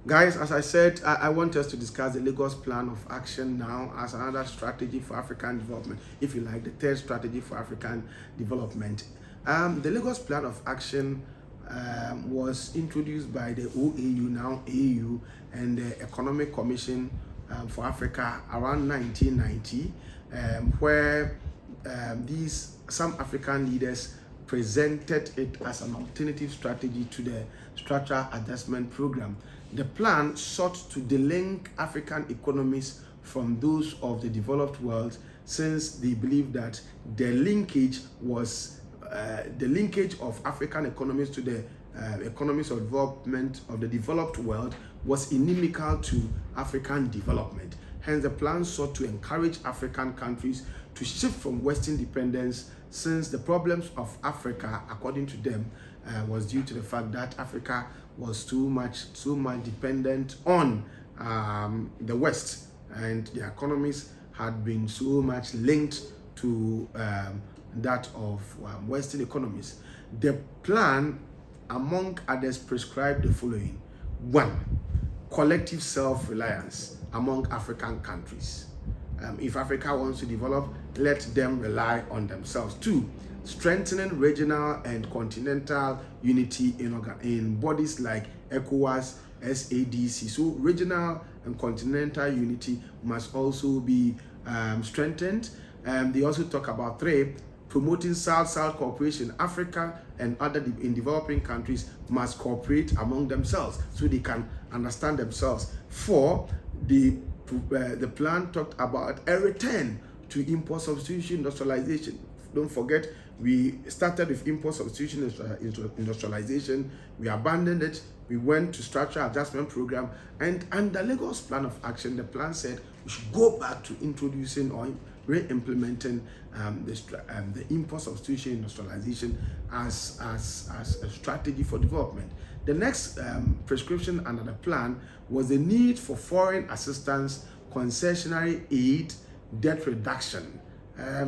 Guys, as I said, I want us to discuss the Lagos Plan of Action now as another strategy for African development. If you like, the third strategy for African development. The Lagos Plan of Action was introduced by the OAU, now AU, and the Economic Commission for Africa around 1990, where some African leaders presented it as an alternative strategy to the Structural Adjustment Program. The plan sought to delink African economies from those of the developed world, since they believed that the linkage of African economies to the economies of development of the developed world was inimical to African development. Hence, the plan sought to encourage African countries to shift from Western dependence, since the problems of Africa, according to them, was due to the fact that Africa was too much dependent on the West, and the economies had been so much linked to that of Western economies. The plan, among others, prescribed the following: 1. Collective self-reliance among African countries. If Africa wants to develop, let them rely on themselves. 2. Strengthening regional and continental unity in bodies like ECOWAS, SADC. So regional and continental unity must also be strengthened. They also talk about 3, promoting South-South cooperation. Africa and other in developing countries must cooperate among themselves so they can understand themselves. 4, the plan talked about a return to import substitution industrialization. Don't forget, we started with import substitution industrialization, we abandoned it, we went to structural adjustment program, and under Lagos Plan of Action, the plan said we should go back to introducing or re-implementing the import substitution industrialization as a strategy for development. The next prescription under the plan was the need for foreign assistance, concessionary aid, debt reduction.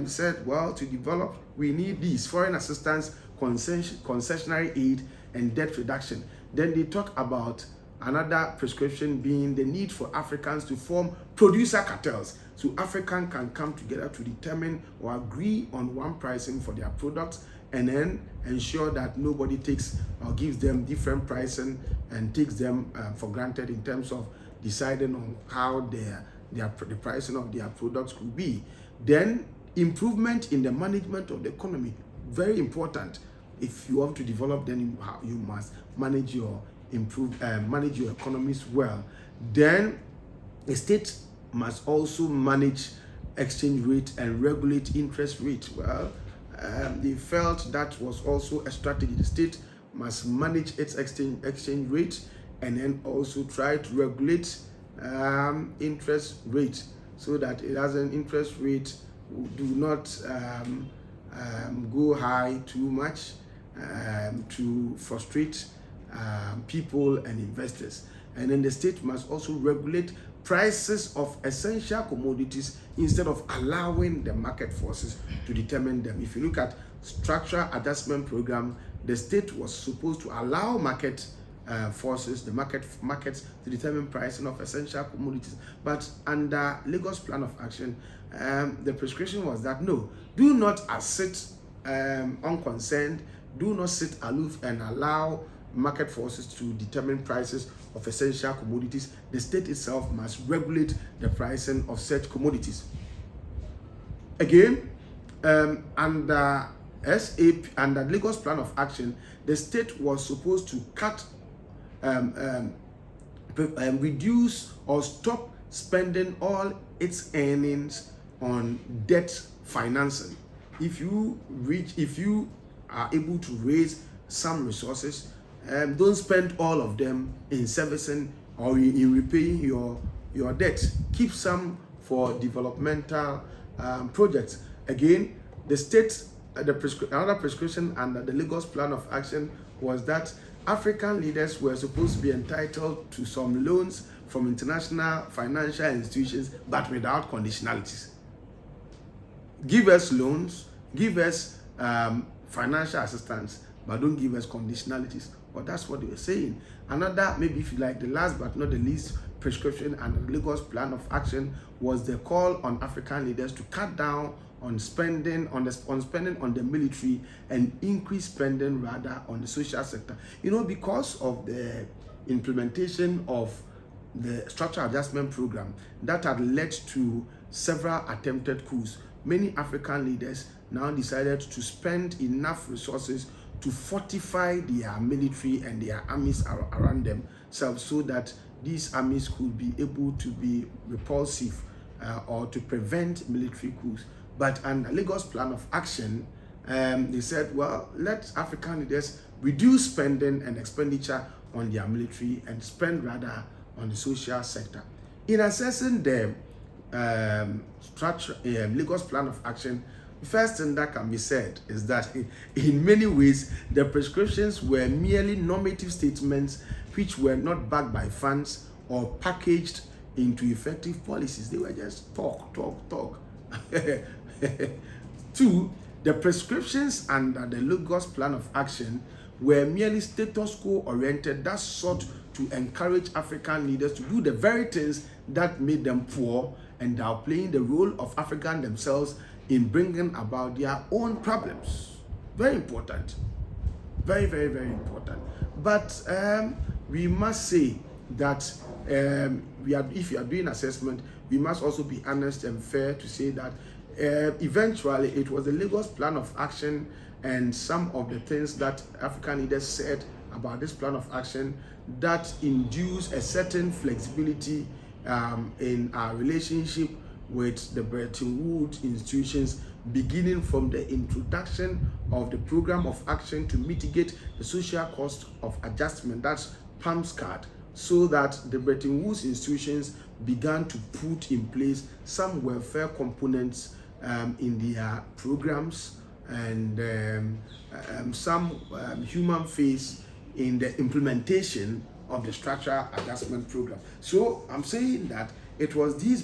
Said, well, to develop, we need these: foreign assistance, concessionary aid, and debt reduction. Then they talk about another prescription being the need for Africans to form producer cartels, so Africans can come together to determine or agree on one pricing for their products, and then ensure that nobody takes or gives them different pricing and takes them for granted in terms of deciding on how the pricing of their products could be. Then improvement in the management of the economy, very important. If you want to develop, then you must manage your economies well. Then the state must also manage exchange rate and regulate interest rate. Well, they felt that was also a strategy. The state must manage its exchange rate and then also try to regulate interest rate, so that it has an interest rate do not go high too much to frustrate people and investors. And then the state must also regulate prices of essential commodities instead of allowing the market forces to determine them. If you look at structural adjustment program, the state was supposed to allow market forces, the markets to determine pricing of essential commodities. But under Lagos Plan of Action, the prescription was that no, do not sit unconcerned, do not sit aloof and allow market forces to determine prices of essential commodities. The state itself must regulate the pricing of such commodities. Again, under Lagos Plan of Action, the state was supposed to cut, reduce or stop spending all its earnings on debt financing. If you are able to raise some resources, don't spend all of them in servicing or in repaying your debt. Keep some for developmental projects. Again, the state, another prescription under the Lagos Plan of Action was that African leaders were supposed to be entitled to some loans from international financial institutions, but without conditionalities. Give us loans, give us financial assistance, but don't give us conditionalities. But that's what they were saying. Another, maybe if you like, the last but not the least prescription and the Lagos Plan of Action was the call on African leaders to cut down on spending on the military and increase spending rather on the social sector. Because of the implementation of the structural adjustment program that had led to several attempted coups, many African leaders now decided to spend enough resources to fortify their military and their armies around themselves, so that these armies could be able to be repulsive or to prevent military coups. But under Lagos Plan of Action, they said, well, let African leaders reduce spending and expenditure on their military and spend rather on the social sector. In assessing the Lagos Plan of Action, the first thing that can be said is that in many ways, the prescriptions were merely normative statements which were not backed by funds or packaged into effective policies. They were just talk. Two, the prescriptions under the Lagos Plan of Action were merely status quo oriented that sought to encourage African leaders to do the very things that made them poor and downplaying the role of Africans themselves in bringing about their own problems. Very important. Very, very, very important. But we must say that if you are doing assessment, we must also be honest and fair to say that eventually it was the Lagos Plan of Action and some of the things that African leaders said about this plan of action that induced a certain flexibility in our relationship with the Bretton Woods institutions, beginning from the introduction of the program of action to mitigate the social cost of adjustment, that's PAMS card, so that the Bretton Woods institutions began to put in place some welfare components in their programs and some human face in the implementation of the structural adjustment program. So I'm saying that it was the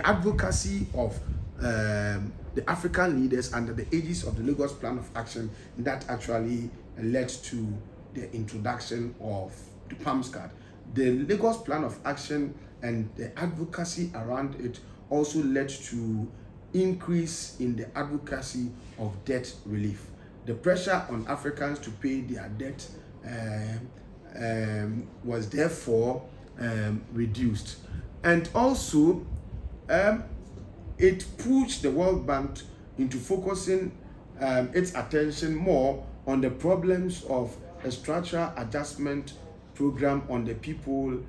advocacy of the African leaders under the aegis of the Lagos Plan of Action that actually led to the introduction of the PAMS card. The Lagos Plan of Action and the advocacy around it also led to increase in the advocacy of debt relief. The pressure on Africans to pay their debt was therefore reduced. And also, it pushed the World Bank into focusing its attention more on the problems of a structural adjustment program on the people